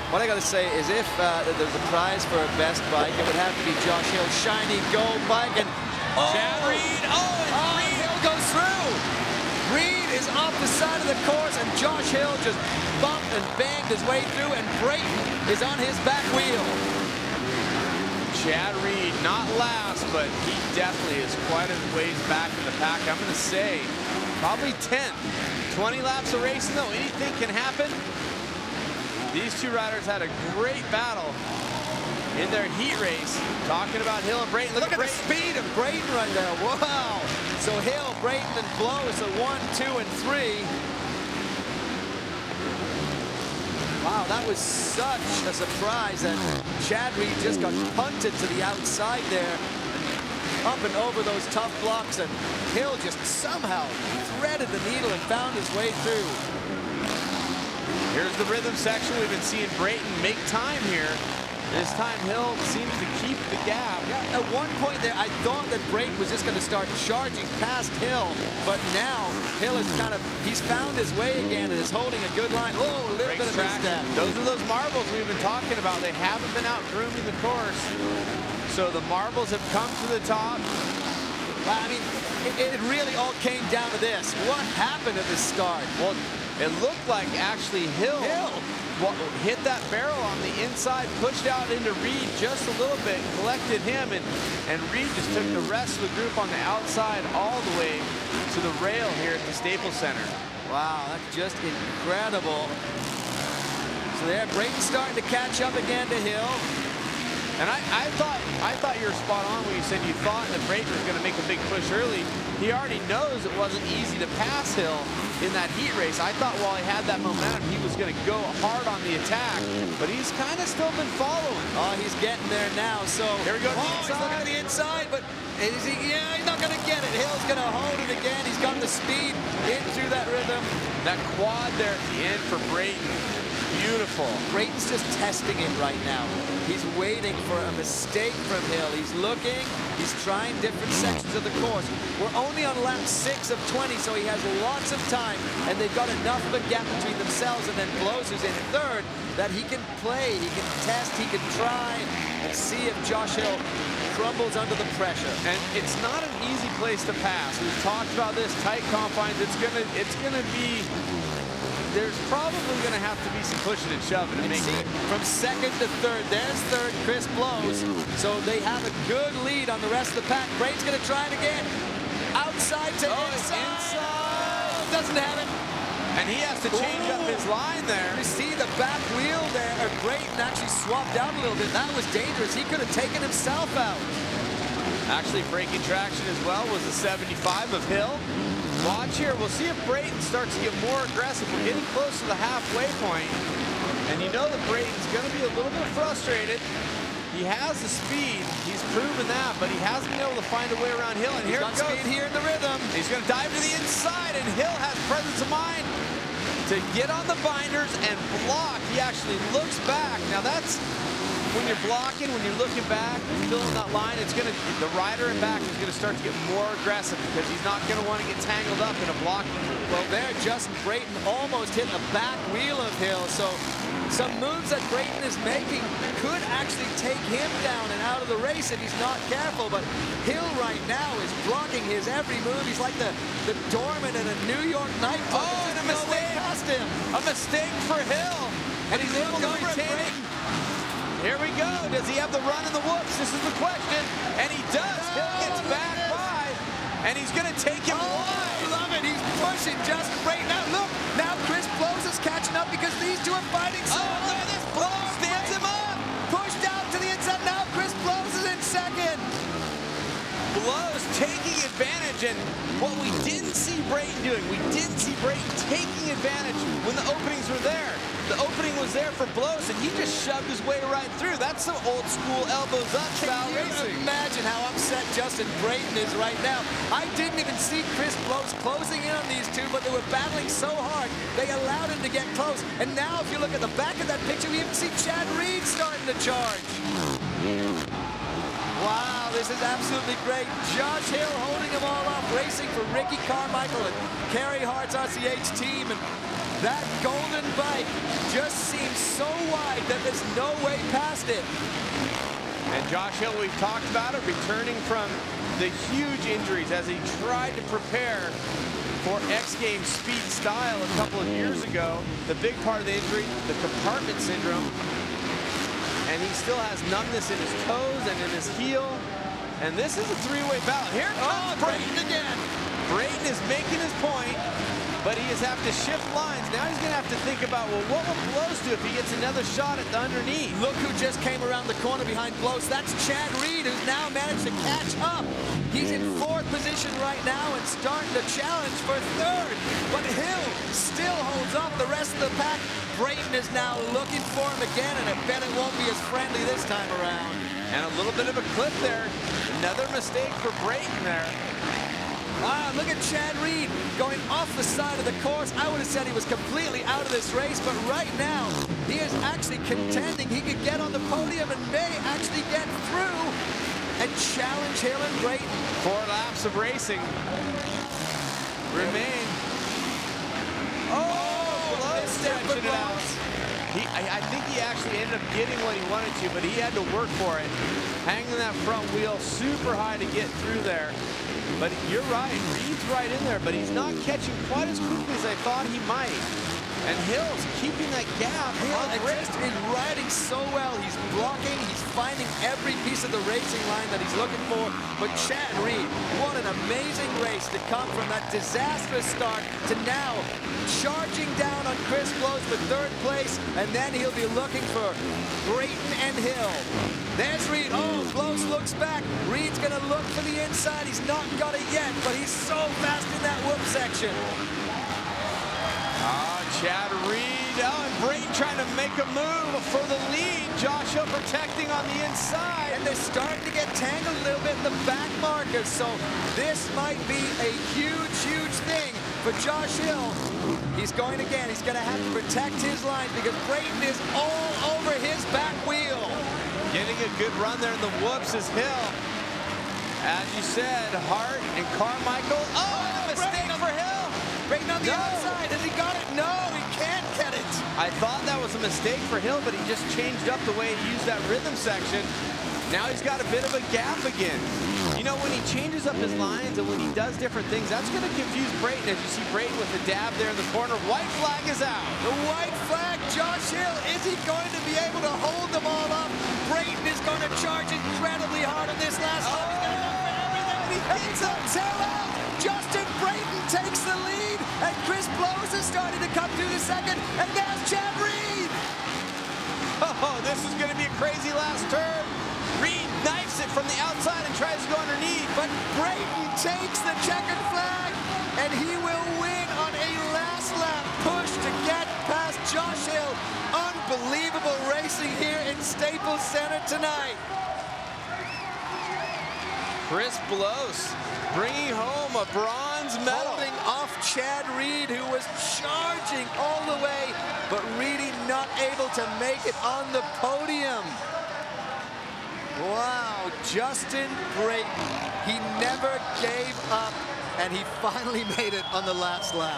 What I got to say is if there's a prize for a best bike, it would have to be Josh Hill's shiny gold bike. And Chad Reed, Reed Hill goes through. Reed is off the side of the course, and Josh Hill just bumped and banged his way through, and Brayton is on his back wheel. Chad Reed, not last, but he definitely is quite a ways back in the pack. I'm going to say probably 10th. 20 laps of racing, though, anything can happen. These two riders had a great battle in their heat race. Talking about Hill and Brayton. Look at the speed of Brayton right there. Wow. So Hill, Brayton, and Blow is a 1, 2, and 3. Wow, that was such a surprise that Chad Reed just got punted to the outside there, up and over those tough blocks, and Hill just somehow threaded the needle and found his way through. Here's the rhythm section. We've been seeing Brayton make time here. This time Hill seems to keep the gap. Yeah, at one point there, I thought that Brayton was just going to start charging past Hill, but now Hill is he's found his way again and is holding a good line. Oh, a little bit of misstep. Those are those marbles we've been talking about. They haven't been out grooming the course. So the marbles have come to the top. Well, I mean, it really all came down to this. What happened at the start? Well, it looked like actually Hill hit that barrel on the inside, pushed out into Reed just a little bit, collected him, and Reed just took the rest of the group on the outside all the way to the rail here at the Staples Center. Wow, that's just incredible. So there, Brayton starting to catch up again to Hill. And I thought you were spot on when you said you thought that Brayton was going to make a big push early. He already knows it wasn't easy to pass Hill in that heat race. I thought while he had that momentum, he was going to go hard on the attack, but he's kind of still been following. Oh, he's getting there now. So here we go. He's looking at the inside, but is he? Yeah, he's not going to get it. Hill's going to hold it again. He's got the speed in through that rhythm. That quad there at the end for Brayton. Beautiful. Brayton's just testing it right now. He's waiting for a mistake from Hill. He's looking. He's trying different sections of the course. We're only on lap 6 of 20, so he has lots of time, and they've got enough of a gap between themselves and then Blows, who's in third, that he can play, he can test, he can try, and see if Josh Hill crumbles under the pressure. And it's not an easy place to pass. We've talked about this, tight confines. It's gonna be. There's probably going to have to be some pushing and shoving to make it. From second to third, there's third, Chris Blows. So they have a good lead on the rest of the pack. Brayton's going to try it again. Outside to inside. Doesn't have it. And he has to change up his line there. You see the back wheel there. Brayton actually swapped out a little bit. That was dangerous. He could have taken himself out. Actually breaking traction as well was the 75 of Hill. Watch here. We'll see if Brayton starts to get more aggressive. We're getting close to the halfway point. And you know that Brayton's going to be a little bit frustrated. He has the speed. He's proven that, but he hasn't been able to find a way around Hill. And here it goes. Speed here in the rhythm. He's going to dive to the inside, and Hill has presence of mind to get on the binders and block. He actually looks back. Now that's when you're blocking, when you're looking back, filling that line, the rider in back is going to start to get more aggressive because he's not going to want to get tangled up in a blocking. Well, there, Justin Brayton almost hit the back wheel of Hill. So some moves that Brayton is making could actually take him down and out of the race if he's not careful. But Hill right now is blocking his every move. He's like the doorman at a New York nightclub. Oh, and a mistake. Past him. A mistake for Hill. And he's able to retain it. Here we go. Does he have the run in the whoops? This is the question. And he does. Hill gets back by. And he's going to take him wide. I love it. He's pushing Justin Brayton out. Look, now Chris Blows is catching up because these two are fighting so hard. Look at this. Blows stands him up. Pushed out to the inside. Now Chris Blows is in second. Blows taking advantage. And what we didn't see Brayton doing, we didn't see Brayton taking advantage when the openings were there. The opening was there for Blows, and he just shoved his way right through. That's some old school elbows up style racing. Imagine how upset Justin Brayton is right now. I didn't even see Chris Blows closing in on these two, but they were battling so hard, they allowed him to get close. And now if you look at the back of that picture, we even see Chad Reed starting to charge. Wow, this is absolutely great. Josh Hill holding them all off, racing for Ricky Carmichael and Kerry Hart's RCH team. And That golden bike just seems so wide that there's no way past it. And Josh Hill, we've talked about it, returning from the huge injuries as he tried to prepare for X Games speed style a couple of years ago. The big part of the injury, the compartment syndrome. And he still has numbness in his toes and in his heel. And this is a three-way battle. Here comes Brayton again. Brayton is making his point, but he has have to shift lines. Now he's going to have to think about, well, what will Blows do if he gets another shot at the underneath? Look who just came around the corner behind Blows. That's Chad Reed, who's now managed to catch up. He's in fourth position right now and starting to challenge for third. But Hill still holds off the rest of the pack. Brayton is now looking for him again, and I bet it won't be as friendly this time around. And a little bit of a clip there. Another mistake for Brayton there. Wow, look at Chad Reed going off the side of the course. I would have said he was completely out of this race, but right now he is actually contending. He could get on the podium and may actually get through and challenge Hill and Brayton. 4 laps of racing remain. Stretching it out. I think he actually ended up getting what he wanted to, but he had to work for it. Hanging that front wheel super high to get through there. But you're right, Reed's right in there, but he's not catching quite as quickly as I thought he might. And Hill's keeping that gap. Hill just is riding so well. He's blocking, he's finding every piece of the racing line that he's looking for. But Chad Reed, what an amazing race to come from that disastrous start to now charging down on Chris Blows for third place, and then he'll be looking for Brayton and Hill. There's Reed. Oh, Blows looks back. Reed's gonna look for the inside. He's not got it yet, but he's so fast in that whoop section. Chad Reed, and Brayton trying to make a move for the lead. Josh Hill protecting on the inside. And they're starting to get tangled a little bit in the back markers, so this might be a huge, huge thing for Josh Hill. He's going again. He's going to have to protect his line because Brayton is all over his back wheel. Getting a good run there in the whoops is Hill. As you said, Hart and Carmichael. Oh, and a mistake for Hill. Brayton on the outside. Has he got it? No, he can't get it. I thought that was a mistake for Hill, but he just changed up the way he used that rhythm section. Now he's got a bit of a gap again. You know, when he changes up his lines and when he does different things, that's going to confuse Brayton. As you see Brayton with the dab there in the corner. White flag is out. The white flag, Josh Hill. Is he going to be able to hold them all up? Brayton is going to charge incredibly hard on this last lap. He's going to go for everything, and he hits a tail out. Justin Brayton takes the lead, and Chris Blows is starting to come through the second, and there's Chad Reed. Oh, this is going to be a crazy last turn. Reed knifes it from the outside and tries to go underneath. But Brayton takes the checkered flag, and he will win on a last lap push to get past Josh Hill. Unbelievable racing here in Staples Center tonight. Chris Blows bringing home a bronze medal. Holding off Chad Reed, who was charging all the way, but really not able to make it on the podium. Wow, Justin Brayton, he never gave up, and he finally made it on the last lap.